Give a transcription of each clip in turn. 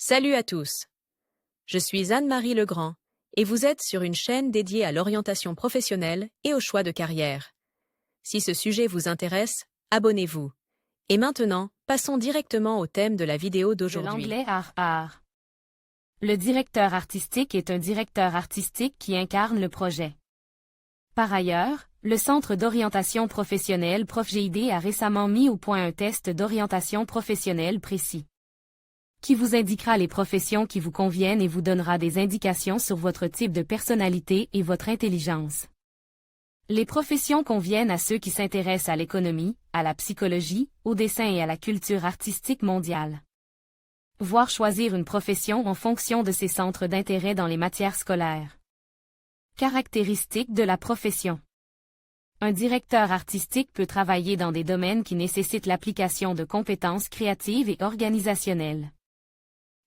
Salut à tous. Je suis Anne-Marie Legrand et vous êtes sur une chaîne dédiée à l'orientation professionnelle et au choix de carrière. Si ce sujet vous intéresse, abonnez-vous. Et maintenant, passons directement au thème de la vidéo De d'aujourd'hui. l'anglais art. Le directeur artistique est un directeur artistique qui incarne le projet. Par ailleurs, le Centre d'orientation professionnelle ProfGID a récemment mis au point un test d'orientation professionnelle précis, qui vous indiquera les professions qui vous conviennent et vous donnera des indications sur votre type de personnalité et votre intelligence. Les professions conviennent à ceux qui s'intéressent à l'économie, à la psychologie, au dessin et à la culture artistique mondiale. Voir choisir une profession en fonction de ses centres d'intérêt dans les matières scolaires. Caractéristiques de la profession. Un directeur artistique peut travailler dans des domaines qui nécessitent l'application de compétences créatives et organisationnelles.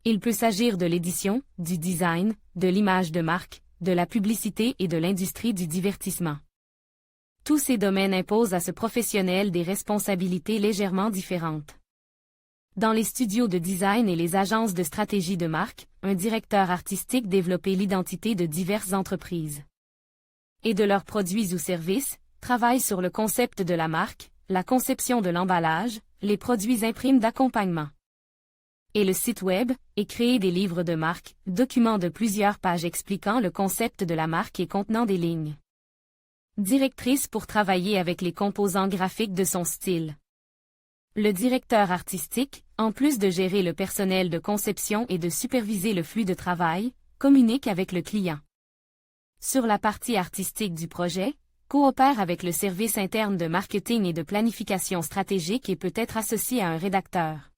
Il peut s'agir de l'édition, du design, de l'image de marque, de la publicité et de l'industrie du divertissement. Tous ces domaines imposent à ce professionnel des responsabilités légèrement différentes. Dans les studios de design et les agences de stratégie de marque, un directeur artistique développe l'identité de diverses entreprises et de leurs produits ou services, travaille sur le concept de la marque, la conception de l'emballage, les produits imprimes d'accompagnement et le site web, et créer des livres de marque, documents de plusieurs pages expliquant le concept de la marque et contenant des lignes directrices pour travailler avec les composants graphiques de son style. Le directeur artistique, en plus de gérer le personnel de conception et de superviser le flux de travail, communique avec le client. Sur la partie artistique du projet, coopère avec le service interne de marketing et de planification stratégique et peut être associé à un rédacteur.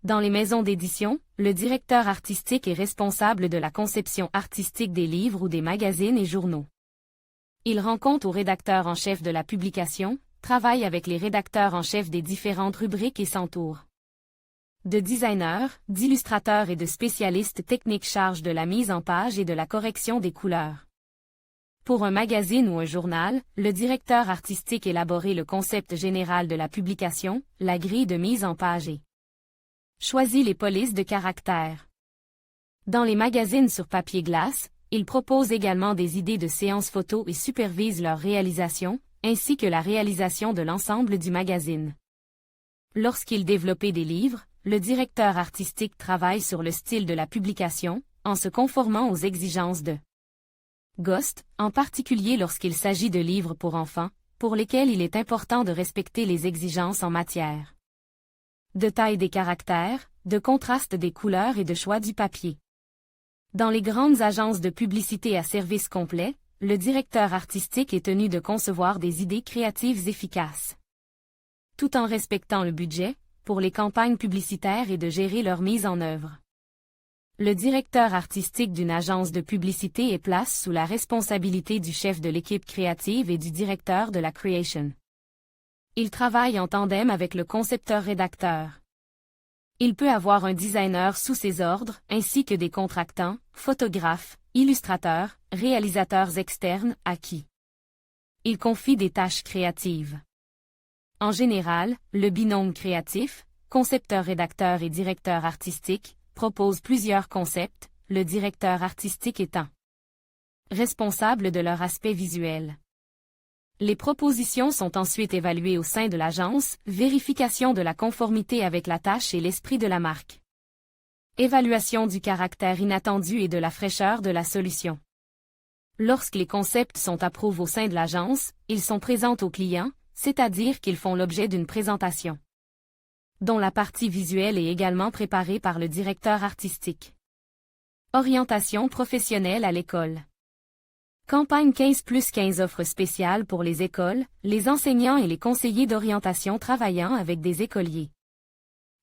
Dans les maisons d'édition, le directeur artistique est responsable de la conception artistique des livres ou des magazines et journaux. Il rend compte au rédacteur en chef de la publication, travaille avec les rédacteurs en chef des différentes rubriques et s'entoure de designers, d'illustrateurs et de spécialistes techniques chargent de la mise en page et de la correction des couleurs. Pour un magazine ou un journal, le directeur artistique élabore le concept général de la publication, la grille de mise en page et choisit les polices de caractère. Dans les magazines sur papier glace, il propose également des idées de séances photos et supervise leur réalisation, ainsi que la réalisation de l'ensemble du magazine. Lorsqu'il développe des livres, le directeur artistique travaille sur le style de la publication, en se conformant aux exigences de GOST, en particulier lorsqu'il s'agit de livres pour enfants, pour lesquels il est important de respecter les exigences en matière de taille des caractères, de contraste des couleurs et de choix du papier. Dans les grandes agences de publicité à service complet, le directeur artistique est tenu de concevoir des idées créatives efficaces, tout en respectant le budget, pour les campagnes publicitaires et de gérer leur mise en œuvre. Le directeur artistique d'une agence de publicité est placé sous la responsabilité du chef de l'équipe créative et du directeur de la creation. Il travaille en tandem avec le concepteur-rédacteur. Il peut avoir un designer sous ses ordres, ainsi que des contractants, photographes, illustrateurs, réalisateurs externes, à qui il confie des tâches créatives. En général, le binôme créatif, concepteur-rédacteur et directeur artistique, propose plusieurs concepts, le directeur artistique étant responsable de leur aspect visuel. Les propositions sont ensuite évaluées au sein de l'agence, vérification de la conformité avec la tâche et l'esprit de la marque. Évaluation du caractère inattendu et de la fraîcheur de la solution. Lorsque les concepts sont approuvés au sein de l'agence, ils sont présentés aux clients, c'est-à-dire qu'ils font l'objet d'une présentation, dont la partie visuelle est également préparée par le directeur artistique. Orientation professionnelle à l'école. Campagne 15+15 offre spéciale pour les écoles, les enseignants et les conseillers d'orientation travaillant avec des écoliers.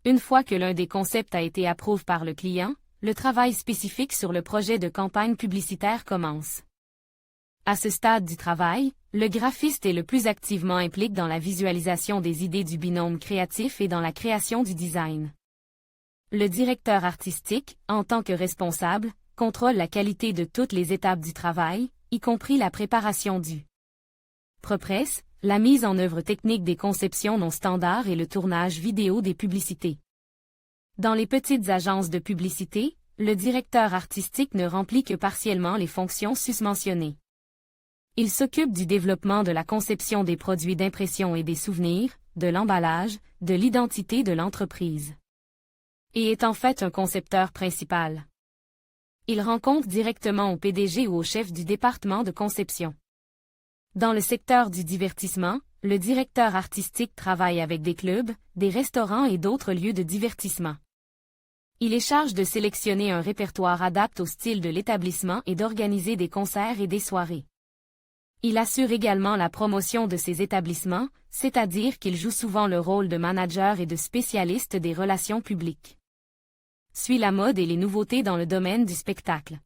Une fois que l'un des concepts a été approuvé par le client, le travail spécifique sur le projet de campagne publicitaire commence. À ce stade du travail, le graphiste est le plus activement impliqué dans la visualisation des idées du binôme créatif et dans la création du design. Le directeur artistique, en tant que responsable, contrôle la qualité de toutes les étapes du travail, y compris la préparation du ProPress, la mise en œuvre technique des conceptions non standards et le tournage vidéo des publicités. Dans les petites agences de publicité, le directeur artistique ne remplit que partiellement les fonctions susmentionnées. Il s'occupe du développement de la conception des produits d'impression et des souvenirs, de l'emballage, de l'identité de l'entreprise. Et est en fait un concepteur principal. Il rend compte directement au PDG ou au chef du département de conception. Dans le secteur du divertissement, le directeur artistique travaille avec des clubs, des restaurants et d'autres lieux de divertissement. Il est chargé de sélectionner un répertoire adapté au style de l'établissement et d'organiser des concerts et des soirées. Il assure également la promotion de ces établissements, c'est-à-dire qu'il joue souvent le rôle de manager et de spécialiste des relations publiques. Suit la mode et les nouveautés dans le domaine du spectacle.